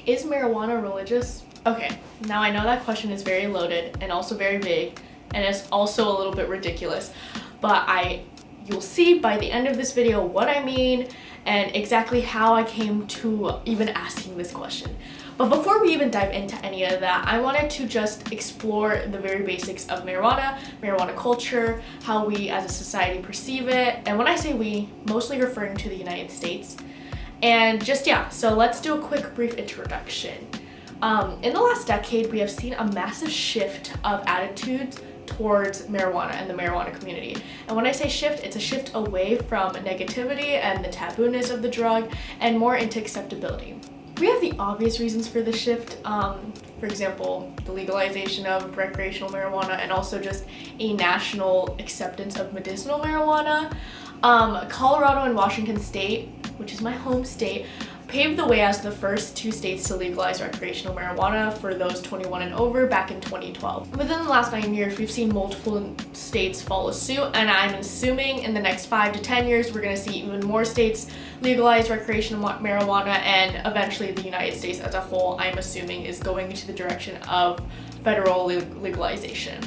Is marijuana religious? Okay, now I know that question is very loaded and also very vague, and it's also a little bit ridiculous, but you'll see by the end of this video what I mean and exactly how I came to even asking this question. But before we even dive into any of that, I wanted to just explore the very basics of marijuana culture, how we as a society perceive it, and when I say we, mostly referring to the United States. And just so let's do a quick brief introduction. In the last decade, we have seen a massive shift of attitudes towards marijuana and the marijuana community. And when I say shift, it's a shift away from negativity and the tabooness of the drug and more into acceptability. We have the obvious reasons for the shift. For example, the legalization of recreational marijuana and also just a national acceptance of medicinal marijuana. Colorado and Washington State, which is my home state, paved the way as the first two states to legalize recreational marijuana for those 21 and over back in 2012. Within the last 9 years, we've seen multiple states follow suit, and I'm assuming in the next 5 to 10 years, we're going to see even more states legalize recreational marijuana, and eventually the United States as a whole, I'm assuming, is going into the direction of federal legalization.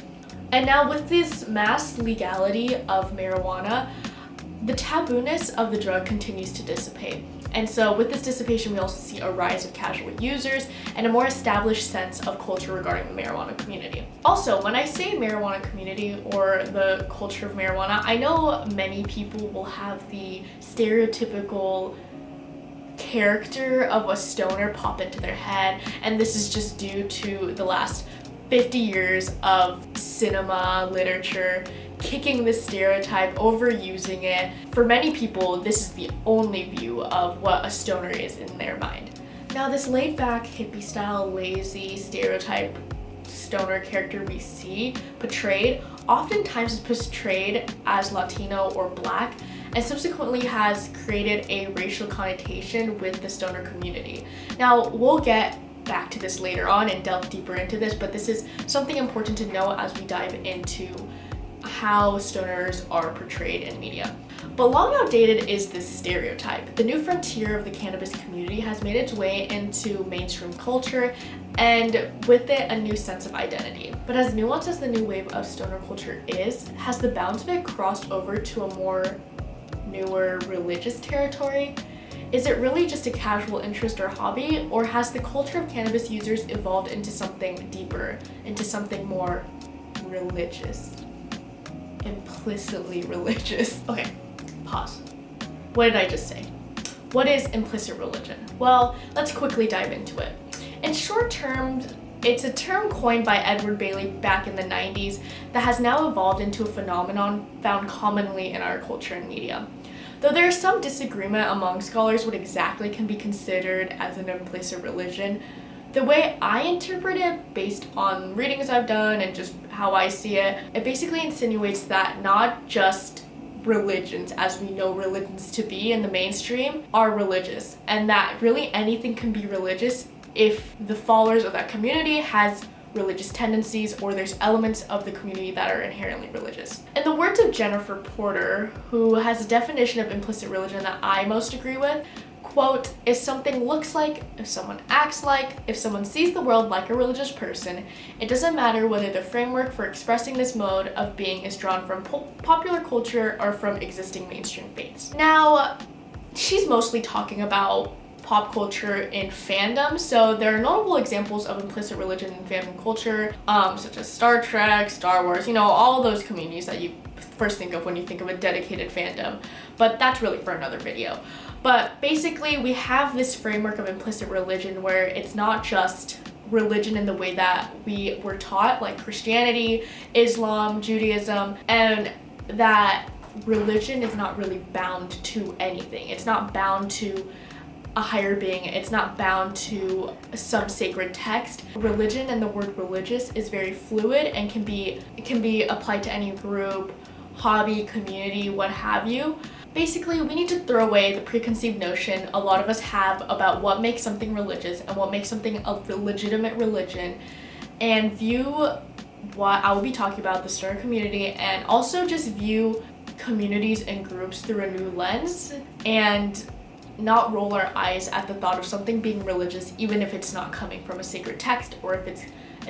And now with this mass legality of marijuana, the tabooness of the drug continues to dissipate. And so with this dissipation, we also see a rise of casual users and a more established sense of culture regarding the marijuana community. Also, when I say marijuana community or the culture of marijuana, I know many people will have the stereotypical character of a stoner pop into their head, and this is just due to the last 50 years of cinema, literature, kicking this stereotype, overusing it. For many people, this is the only view of what a stoner is in their mind. Now, this laid-back, hippie-style, lazy, stereotype stoner character we see portrayed oftentimes is portrayed as Latino or Black, and subsequently has created a racial connotation with the stoner community. Now, we'll get back to this later on and delve deeper into this, but this is something important to know as we dive into how stoners are portrayed in media. But long outdated is this stereotype. The new frontier of the cannabis community has made its way into mainstream culture, and with it, a new sense of identity. But as nuanced as the new wave of stoner culture is, has the bounds of it crossed over to a more newer religious territory? Is it really just a casual interest or hobby, or has the culture of cannabis users evolved into something deeper, into something more religious? Implicitly religious. Okay, pause. What did I just say? What is implicit religion? Well, let's quickly dive into it. In short terms, it's a term coined by Edward Bailey back in the 90s that has now evolved into a phenomenon found commonly in our culture and media. Though there is some disagreement among scholars what exactly can be considered as an implicit religion, the way I interpret it, based on readings I've done and just how I see it, it basically insinuates that not just religions, as we know religions to be in the mainstream, are religious, and that really anything can be religious if the followers of that community has religious tendencies, or there's elements of the community that are inherently religious. In the words of Jennifer Porter, who has a definition of implicit religion that I most agree with, quote, if something looks like, if someone acts like, if someone sees the world like a religious person, it doesn't matter whether the framework for expressing this mode of being is drawn from popular culture or from existing mainstream faiths. Now, she's mostly talking about pop culture in fandom, so there are notable examples of implicit religion in fandom culture, such as Star Trek, Star Wars, all those communities that you first think of when you think of a dedicated fandom, but that's really for another video. But basically, we have this framework of implicit religion where it's not just religion in the way that we were taught, like Christianity, Islam, Judaism, and that religion is not really bound to anything. It's not bound to a higher being. It's not bound to some sacred text. Religion and the word religious is very fluid and can be applied to any group, hobby, community, what have you. Basically, we need to throw away the preconceived notion a lot of us have about what makes something religious and what makes something a legitimate religion, and view what I will be talking about, the stoner community, and also just view communities and groups through a new lens and not roll our eyes at the thought of something being religious, even if it's not coming from a sacred text, or if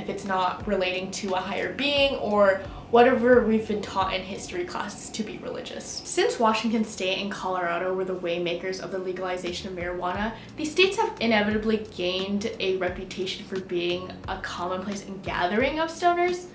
it's not relating to a higher being, or whatever we've been taught in history classes to be religious. Since Washington State and Colorado were the waymakers of the legalization of marijuana, these states have inevitably gained a reputation for being a commonplace and gathering of stoners.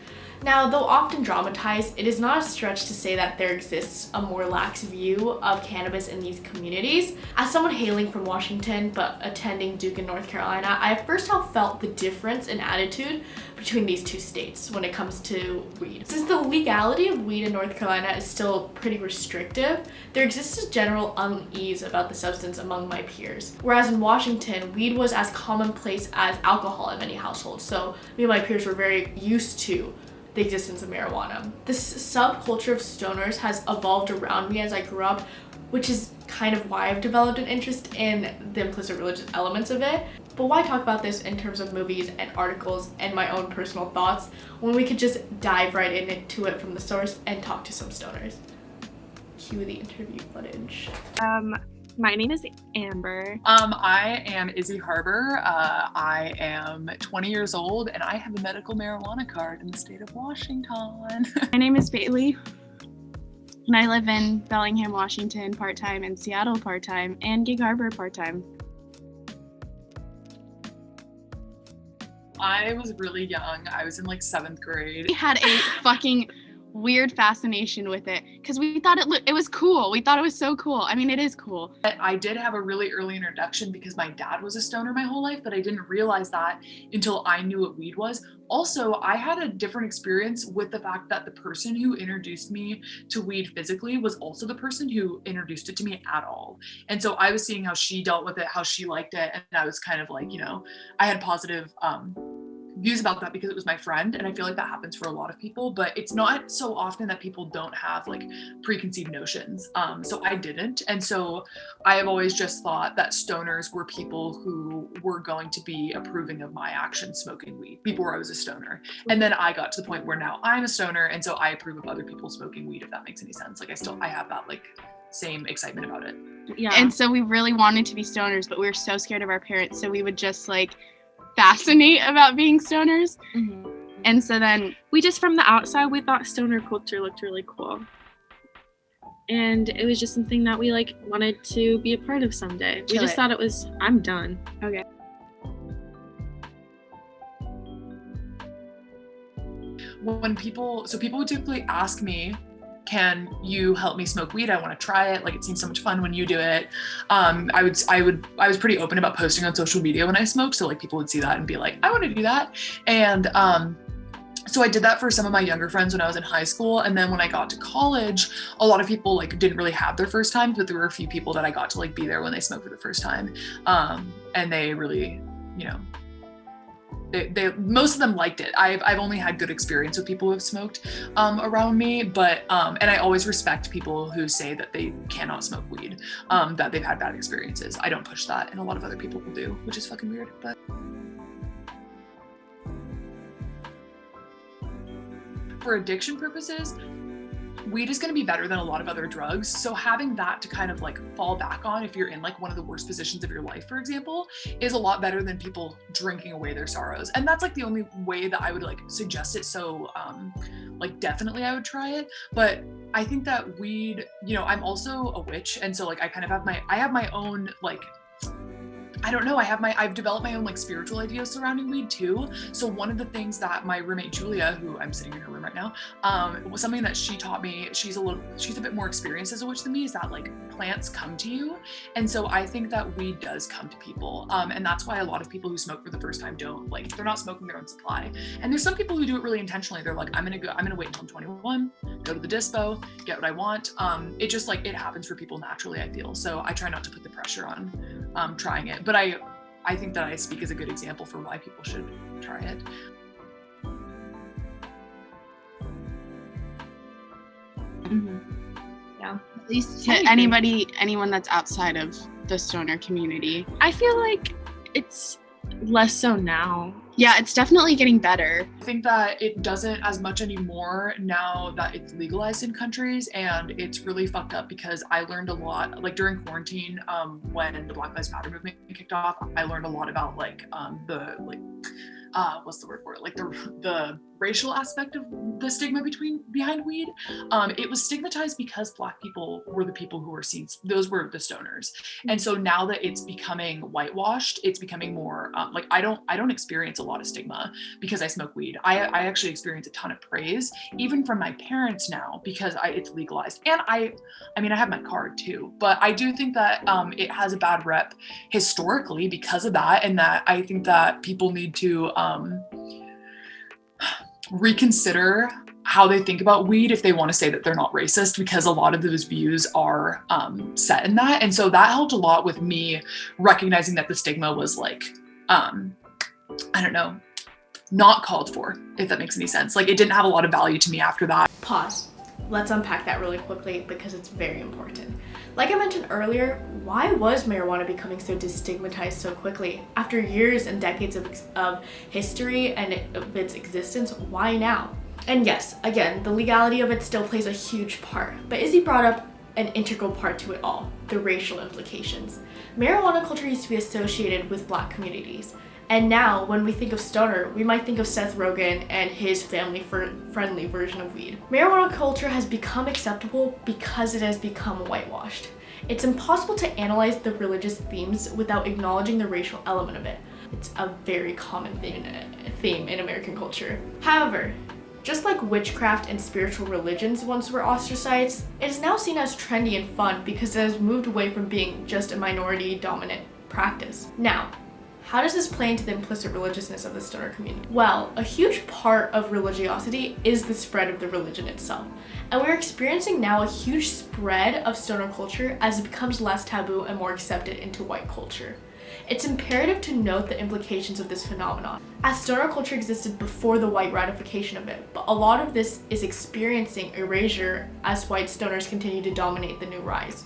Now, though often dramatized, it is not a stretch to say that there exists a more lax view of cannabis in these communities. As someone hailing from Washington but attending Duke in North Carolina, I have firsthand felt the difference in attitude between these two states when it comes to weed. Since the legality of weed in North Carolina is still pretty restrictive, there exists a general unease about the substance among my peers. Whereas in Washington, weed was as commonplace as alcohol in many households, so me and my peers were very used to the existence of marijuana. This subculture of stoners has evolved around me as I grew up, which is kind of why I've developed an interest in the implicit religious elements of it. But why talk about this in terms of movies and articles and my own personal thoughts when we could just dive right into it from the source and talk to some stoners? Cue the interview footage. My name is Amber. I am Izzy Harbor. I am 20 years old and I have a medical marijuana card in the state of Washington. My name is Bailey. And I live in Bellingham, Washington part-time and Seattle part-time and Gig Harbor part-time. I was really young. I was in like 7th grade. We had a fucking weird fascination with it because we thought it was cool. We thought it was so cool. I mean, it is cool. I did have a really early introduction because my dad was a stoner my whole life, but I didn't realize that until I knew what weed was. Also, I had a different experience with the fact that the person who introduced me to weed physically was also the person who introduced it to me at all. And so I was seeing how she dealt with it, how she liked it, and I was kind of like, I had positive views about that because it was my friend, and I feel like that happens for a lot of people, but it's not so often that people don't have like preconceived notions. So I didn't, and so I have always just thought that stoners were people who were going to be approving of my actions smoking weed before I was a stoner. And then I got to the point where now I'm a stoner, and so I approve of other people smoking weed, if that makes any sense. Like I have that like same excitement about it. Yeah. And so we really wanted to be stoners, but we were so scared of our parents, so we would just like fascinate about being stoners. Mm-hmm. And so then we just, from the outside, we thought stoner culture looked really cool, and it was just something that we like wanted to be a part of someday. We just thought it was, I'm done. Okay. When people would typically ask me, can you help me smoke weed? I want to try it. Like, it seems so much fun when you do it. I was pretty open about posting on social media when I smoked. So like people would see that and be like, I want to do that. And, so I did that for some of my younger friends when I was in high school. And then when I got to college, a lot of people like didn't really have their first time, but there were a few people that I got to like be there when they smoked for the first time. And they really, they most of them liked it. I've only had good experience with people who have smoked around me, but and I always respect people who say that they cannot smoke weed, that they've had bad experiences. I don't push that, and a lot of other people will do, which is fucking weird. But for addiction purposes, weed is going to be better than a lot of other drugs. So having that to kind of like fall back on if you're in like one of the worst positions of your life, for example, is a lot better than people drinking away their sorrows. And that's like the only way that I would like suggest it. So like definitely I would try it. But I think that weed, I'm also a witch. And so like I have my own like, I don't know, I've developed my own like spiritual ideas surrounding weed too. So one of the things that my roommate Julia, who I'm sitting in her room right now, was something that she taught me. She's a bit more experienced as a witch than me, is that like plants come to you. And so I think that weed does come to people. And that's why a lot of people who smoke for the first time they're not smoking their own supply. And there's some people who do it really intentionally. They're like, I'm gonna wait until I'm 21, go to the dispo, get what I want. It just like, it happens for people naturally, I feel. So I try not to put the pressure on trying it. But I think that I speak as a good example for why people should try it. Mm-hmm. Yeah. At least to anyone that's outside of the stoner community. I feel like it's less so now. Yeah, it's definitely getting better. I think that it doesn't as much anymore now that it's legalized in countries, and it's really fucked up because I learned a lot, like during quarantine, when the Black Lives Matter movement kicked off, I learned a lot about what's the word for it? Like the racial aspect of the stigma behind weed. It was stigmatized because Black people were the people who were seen, those were the stoners. And so now that it's becoming whitewashed, it's becoming more like I don't experience a lot of stigma because I smoke weed. I actually experience a ton of praise, even from my parents now, because it's legalized. And I mean, I have my card too, but I do think that it has a bad rep historically because of that, and that I think that people need to reconsider how they think about weed if they want to say that they're not racist, because a lot of those views are set in that. And so that helped a lot with me recognizing that the stigma was like, I don't know, not called for, if that makes any sense. Like, it didn't have a lot of value to me after that. Pause. Let's unpack that really quickly because it's very important. Like I mentioned earlier, why was marijuana becoming so destigmatized so quickly? After years and decades of history and of its existence, why now? And yes, again, the legality of it still plays a huge part, but Izzy brought up an integral part to it all, the racial implications. Marijuana culture used to be associated with Black communities. And now, when we think of stoner, we might think of Seth Rogen and his family-friendly version of weed. Marijuana culture has become acceptable because it has become whitewashed. It's impossible to analyze the religious themes without acknowledging the racial element of it. It's a very common theme in American culture. However, just like witchcraft and spiritual religions once were ostracized, it is now seen as trendy and fun because it has moved away from being just a minority-dominant practice. Now, how does this play into the implicit religiousness of the stoner community? Well, a huge part of religiosity is the spread of the religion itself. And we're experiencing now a huge spread of stoner culture as it becomes less taboo and more accepted into white culture. It's imperative to note the implications of this phenomenon, as stoner culture existed before the white ratification of it, but a lot of this is experiencing erasure as white stoners continue to dominate the new rise.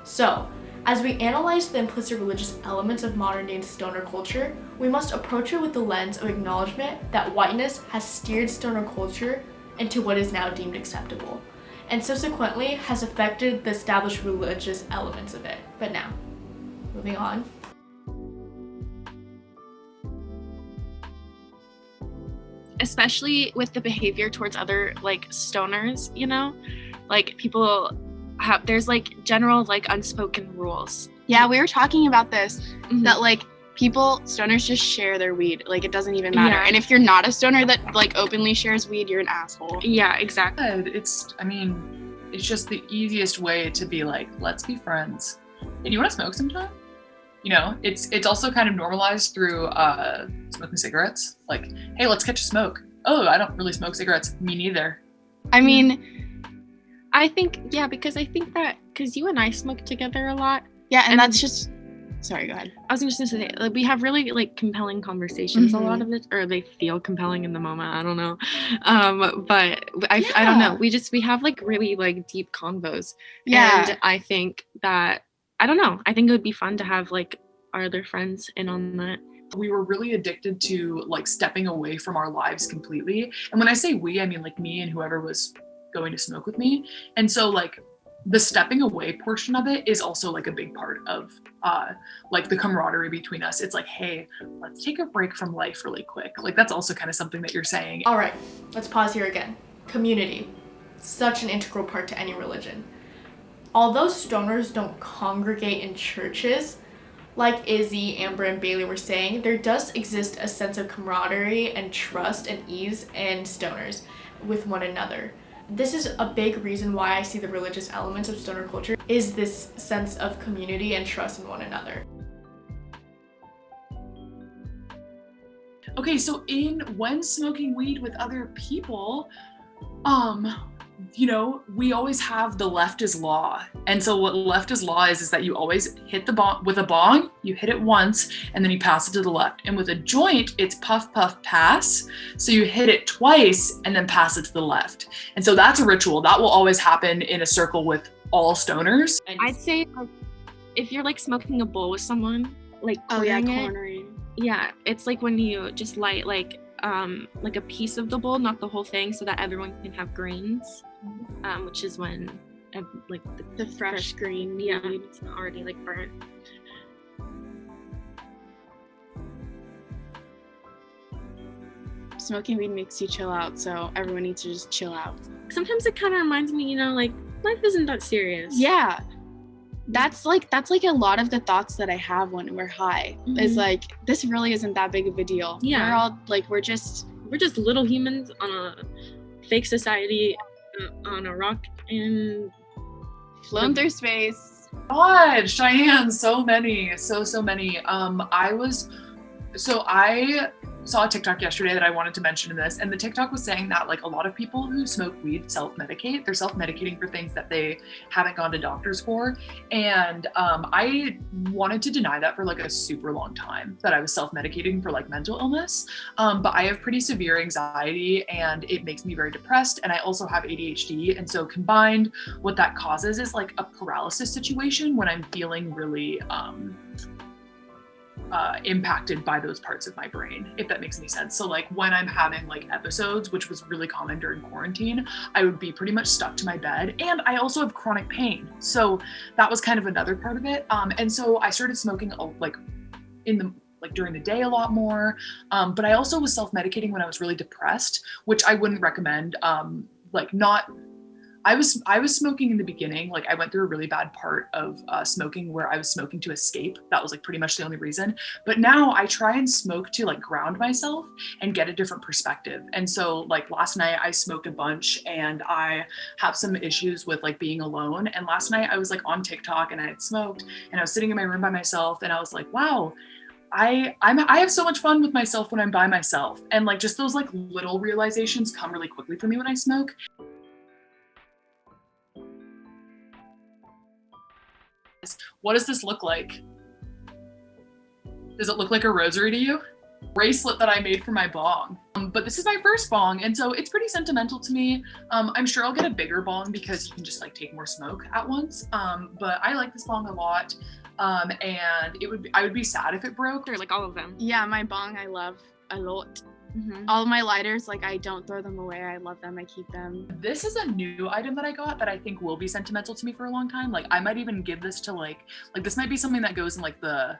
So, as we analyze the implicit religious elements of modern-day stoner culture, we must approach it with the lens of acknowledgement that whiteness has steered stoner culture into what is now deemed acceptable, and subsequently has affected the established religious elements of it. But now, moving on. Especially with the behavior towards other like stoners, you know, like people have, there's like general like unspoken rules. Yeah, we were talking about this, that like stoners just share their weed, like it doesn't even matter. Yeah. And if you're not a stoner that like openly shares weed, you're an asshole. Yeah, exactly. It's just the easiest way to be like, let's be friends. Hey, do you want to smoke sometime? You know, it's also kind of normalized through smoking cigarettes. Like, hey, let's catch a smoke. Oh, I don't really smoke cigarettes. Me neither. I mean, I think, yeah, because I think that, because you and I smoke together a lot. yeah, and that's just, sorry, go ahead. I was just gonna say, like, we have really like compelling conversations a lot of it, or they feel compelling in the moment. I don't know, but I don't know. We have like really like deep convos. Yeah. And I think that, I don't know. I think it would be fun to have like our other friends in on that. We were really addicted to like stepping away from our lives completely. And when I say we, I mean like me and whoever was going to smoke with me. And so like the stepping away portion of it is also like a big part of like the camaraderie between us. It's like, hey, let's take a break from life really quick. Like that's also kind of something that you're saying. All right, let's pause here again. Community, such an integral part to any religion. Although stoners don't congregate in churches, like Izzy, Amber, and Bailey were saying, there does exist a sense of camaraderie and trust and ease in stoners with one another. This is a big reason why I see the religious elements of stoner culture is this sense of community and trust in one another. Okay, so when smoking weed with other people, you know, we always have the left is law. And so what left is law is that you always hit the bong with a bong, you hit it once and then you pass it to the left. And with a joint, it's puff, puff, pass. So you hit it twice and then pass it to the left. And so that's a ritual that will always happen in a circle with all stoners. I'd say like, if you're like smoking a bowl with someone, like cornering Yeah, it's like when you just light like a piece of the bowl, not the whole thing, so that everyone can have grains, which is when like The fresh green. yeah, it's not already like burnt. Smoking weed makes you chill out, so everyone needs to just chill out. Sometimes it kind of reminds me, like life isn't that serious. Yeah. That's like a lot of the thoughts that I have when we're high. Is like, this really isn't that big of a deal. Yeah. We're all like, we're just little humans on a fake society, on a rock, and flown through space. God, Cheyenne, so many. I saw a TikTok yesterday that I wanted to mention in this, and the TikTok was saying that like a lot of people who smoke weed self-medicate. They're self-medicating for things that they haven't gone to doctors for. And I wanted to deny that for like a super long time, that I was self-medicating for like mental illness. But I have pretty severe anxiety and it makes me very depressed. And I also have ADHD. And so combined, what that causes is like a paralysis situation when I'm feeling really impacted by those parts of my brain, if that makes any sense. So like when I'm having like episodes, which was really common during quarantine, I would be pretty much stuck to my bed. And I also have chronic pain. So that was kind of another part of it. And so I started smoking during the day a lot more. But I also was self-medicating when I was really depressed, which I wouldn't recommend. I was smoking in the beginning. Like I went through a really bad part of smoking where I was smoking to escape. That was like pretty much the only reason. But now I try and smoke to like ground myself and get a different perspective. And so like last night I smoked a bunch and I have some issues with like being alone. And last night I was like on TikTok and I had smoked and I was sitting in my room by myself and I was like, wow, I have so much fun with myself when I'm by myself. And like just those like little realizations come really quickly for me when I smoke. What does this look like? Does it look like a rosary to you? Bracelet that I made for my bong. But this is my first bong, and so it's pretty sentimental to me. I'm sure I'll get a bigger bong because you can just like take more smoke at once. But I like this bong a lot. And I would be sad if it broke. Or like all of them. Yeah, my bong I love a lot. All my lighters, like I don't throw them away. I love them. I keep them. This is a new item that I got that I think will be sentimental to me for a long time. Like I might even give this to like this might be something that goes in like the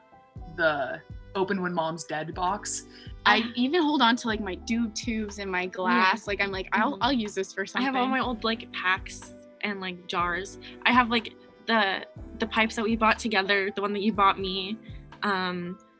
open when mom's dead box. I even hold on to like my tubes in my glass. Like I'm like, I'll use this for something. I have all my old like packs and like jars. I have like the pipes that we bought together, the one that you bought me.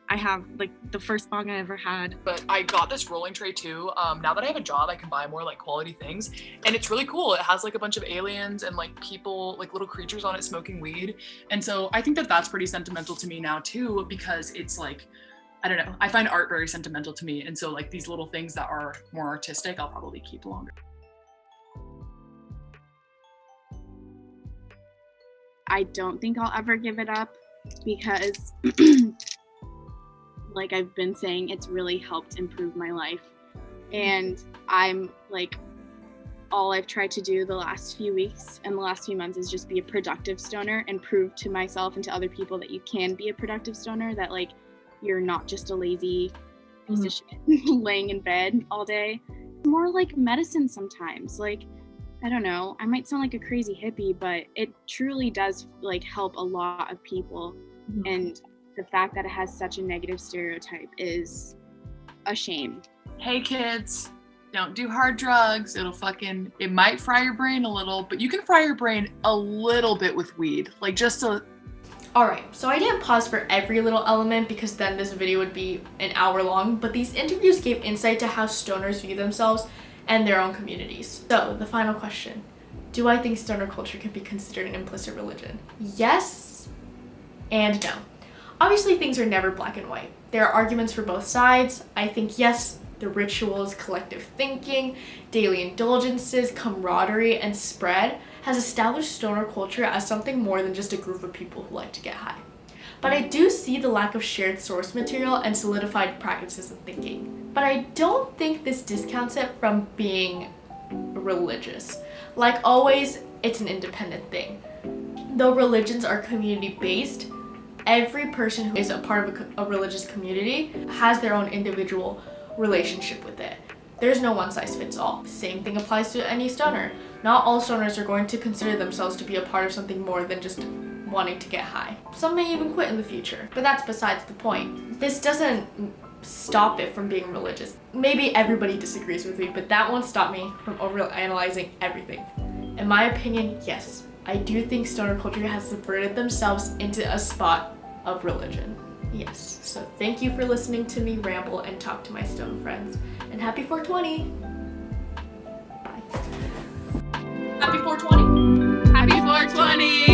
I have like the first bong I ever had. But I got this rolling tray too. Now that I have a job, I can buy more like quality things. And it's really cool. It has like a bunch of aliens and like people, like little creatures on it smoking weed. And so I think that that's pretty sentimental to me now too, because it's like, I don't know, I find art very sentimental to me. And so like these little things that are more artistic, I'll probably keep longer. I don't think I'll ever give it up because like I've been saying, it's really helped improve my life. And I'm like, all I've tried to do the last few weeks and the last few months is just be a productive stoner and prove to myself and to other people that you can be a productive stoner, that like you're not just a lazy piece of shit laying in bed all day. More like medicine sometimes. Like, I don't know, I might sound like a crazy hippie, but it truly does like help a lot of people. And the fact that it has such a negative stereotype is a shame. Hey kids, don't do hard drugs. It might fry your brain a little, but you can fry your brain a little bit with weed. Like just a... Alright, so I didn't pause for every little element because then this video would be an hour long, but these interviews gave insight to how stoners view themselves and their own communities. So, the final question. Do I think stoner culture can be considered an implicit religion? Yes and no. Obviously, things are never black and white. There are arguments for both sides. I think yes, the rituals, collective thinking, daily indulgences, camaraderie, and spread has established stoner culture as something more than just a group of people who like to get high. But I do see the lack of shared source material and solidified practices of thinking. But I don't think this discounts it from being religious. Like always, it's an independent thing. Though religions are community-based, Every person who is a part of a religious community has their own individual relationship with it. There's no one size fits all. Same thing applies to any stoner. Not all stoners are going to consider themselves to be a part of something more than just wanting to get high. Some may even quit in the future, but that's besides the point. This doesn't stop it from being religious. Maybe everybody disagrees with me, but that won't stop me from overanalyzing everything. In my opinion, yes, I do think stoner culture has subverted themselves into a spot of religion. Yes, so thank you for listening to me ramble and talk to my stone friends, and happy 420! Bye. Happy 420. Happy 420.